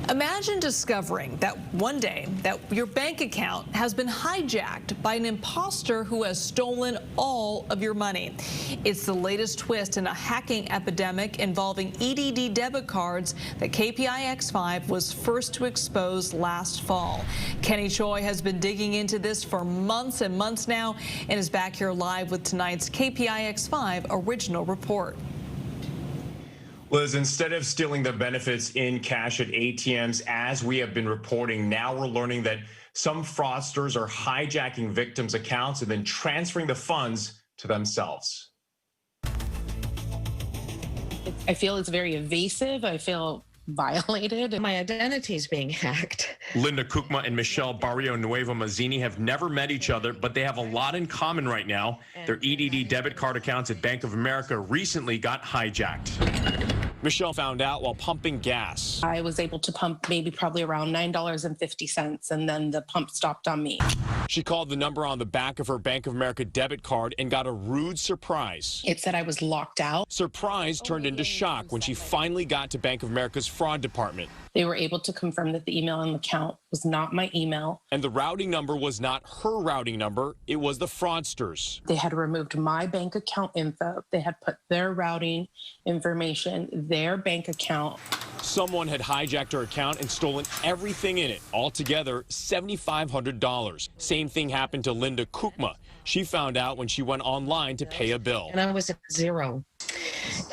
Imagine discovering that one day that your bank account has been hijacked by an imposter who has stolen all of your money. It's the latest twist in a hacking epidemic involving EDD debit cards that KPIX5 was first to expose last fall. Kenny Choi has been digging into this for months and months now and is back here live with tonight's KPIX5 original report. Liz, instead of stealing the benefits in cash at ATMs, as we have been reporting, now we're learning that some fraudsters are hijacking victims' accounts and then transferring the funds to themselves. I feel it's very evasive. I feel violated. My identity is being hacked. Linda Kukma and Michelle Barrio Nuevo Mazzini have never met each other, but they have a lot in common right now. Their EDD debit card accounts at Bank of America recently got hijacked. Michelle found out while pumping gas. I was able to pump probably around $9.50, and then the pump stopped on me. She called the number on the back of her Bank of America debit card and got a rude surprise. It said I was locked out. Surprise turned into shock when she finally got to Bank of America's fraud department. They were able to confirm that the email on the account was not my email. And the routing number was not her routing number, it was the fraudsters. They had removed my bank account info. They had put their routing information, their bank account. Someone had hijacked her account and stolen everything in it, altogether $7,500. Same thing happened to Linda Kukma. She found out when she went online to pay a bill. And I was at zero.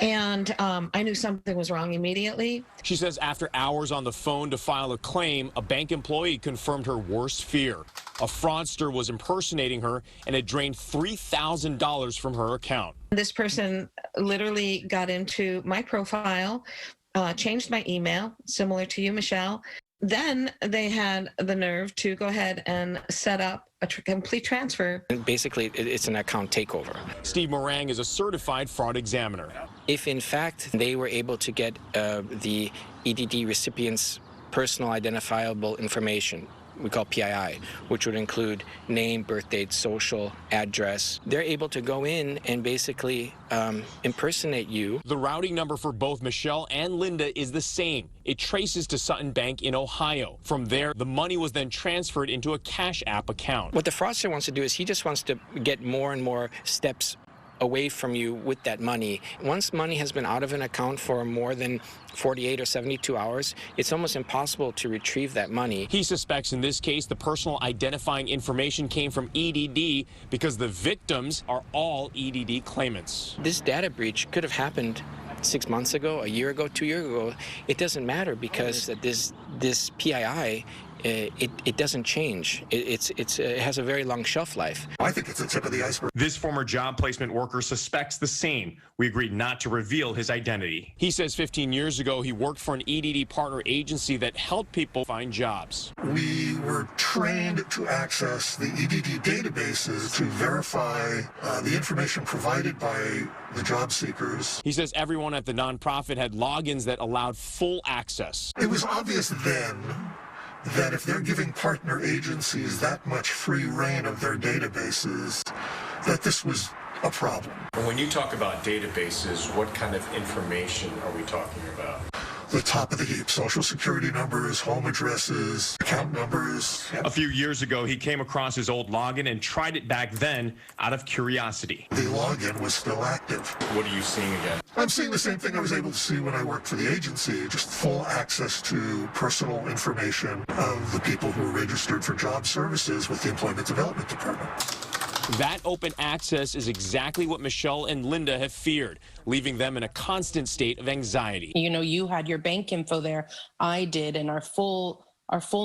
And I knew something was wrong immediately. She says after hours on the phone to file a claim, a bank employee confirmed her worst fear. A fraudster was impersonating her and had drained $3,000 from her account. This person literally got into my profile, changed my email, similar to you, Michelle. Then they had the nerve to go ahead and set up a complete transfer. Basically, it's an account takeover. Steve Morang is a certified fraud examiner. If, in fact, they were able to get the EDD recipient's personal identifiable information, we call PII, which would include name, birth date, social, address. They're able to go in and basically impersonate you. The routing number for both Michelle and Linda is the same. It traces to Sutton Bank in Ohio. From there, the money was then transferred into a Cash App account. What the fraudster wants to do is he just wants to get more and more steps away from you with that money. Once money has been out of an account for more than 48 or 72 hours, it's almost impossible to retrieve that money. He suspects in this case the personal identifying information came from EDD because the victims are all EDD claimants. This data breach could have happened 6 months ago, a year ago, 2 years ago. It doesn't matter because this PII, it doesn't change. It has a very long shelf life. I think it's the tip of the iceberg. This former job placement worker suspects the same. We agreed not to reveal his identity. He says 15 years ago he worked for an EDD partner agency that helped people find jobs. We were trained to access the EDD databases to verify the information provided by the job seekers. He says everyone at the nonprofit had logins that allowed full access. It was obvious then that if they're giving partner agencies that much free reign of their databases, that this was a problem. When you talk about databases, what kind of information are we talking about? The top of the heap: social security numbers, home addresses, account numbers. A few years ago, he came across his old login and tried it back then out of curiosity. The login was still active. What are you seeing again? I'm seeing the same thing I was able to see when I worked for the agency, just full access to personal information of the people who were registered for job services with the Employment Development Department. That open access is exactly what Michelle and Linda have feared, leaving them in a constant state of anxiety. You know, you had your bank info there. I did, and our full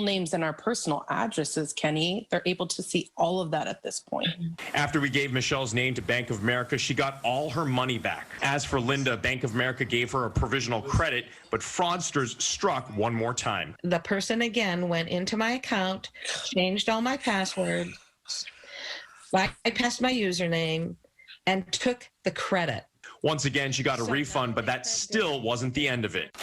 names and our personal addresses, Kenny. They're able to see all of that at this point. After we gave Michelle's name to Bank of America, she got all her money back. As for Linda, Bank of America gave her a provisional credit, but fraudsters struck one more time. The person again went into my account, changed all my passwords, bypassed my username, and took the credit. Once again, she got a refund, but that still wasn't the end of it.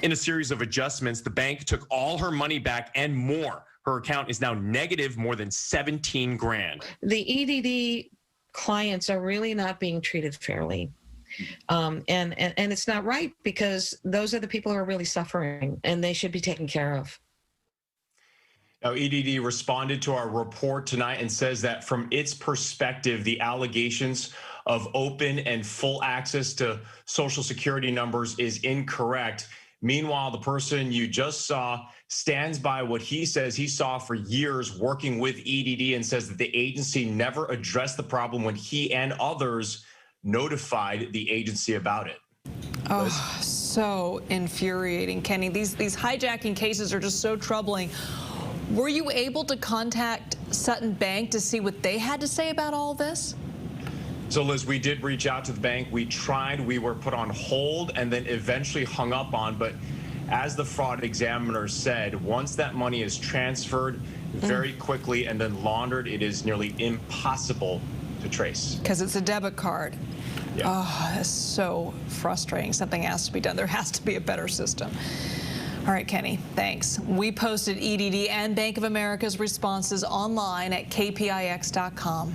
In a series of adjustments, the bank took all her money back and more. Her account is now negative more than 17 grand. The EDD clients are really not being treated fairly. And it's not right, because those are the people who are really suffering, and they should be taken care of. Now, EDD responded to our report tonight and says that from its perspective, the allegations of open and full access to Social Security numbers is incorrect. Meanwhile, the person you just saw stands by what he says he saw for years working with EDD, and says that the agency never addressed the problem when he and others notified the agency about it. Oh, so infuriating, Kenny. These hijacking cases are just so troubling. Were you able to contact Sutton Bank to see what they had to say about all this? So, Liz, we did reach out to the bank. We tried. We were put on hold and then eventually hung up on. But as the fraud examiner said, once that money is transferred very quickly and then laundered, it is nearly impossible to trace. Because it's a debit card. Yeah. Oh, that's so frustrating. Something has to be done. There has to be a better system. All right, Kenny, thanks. We posted EDD and Bank of America's responses online at kpix.com.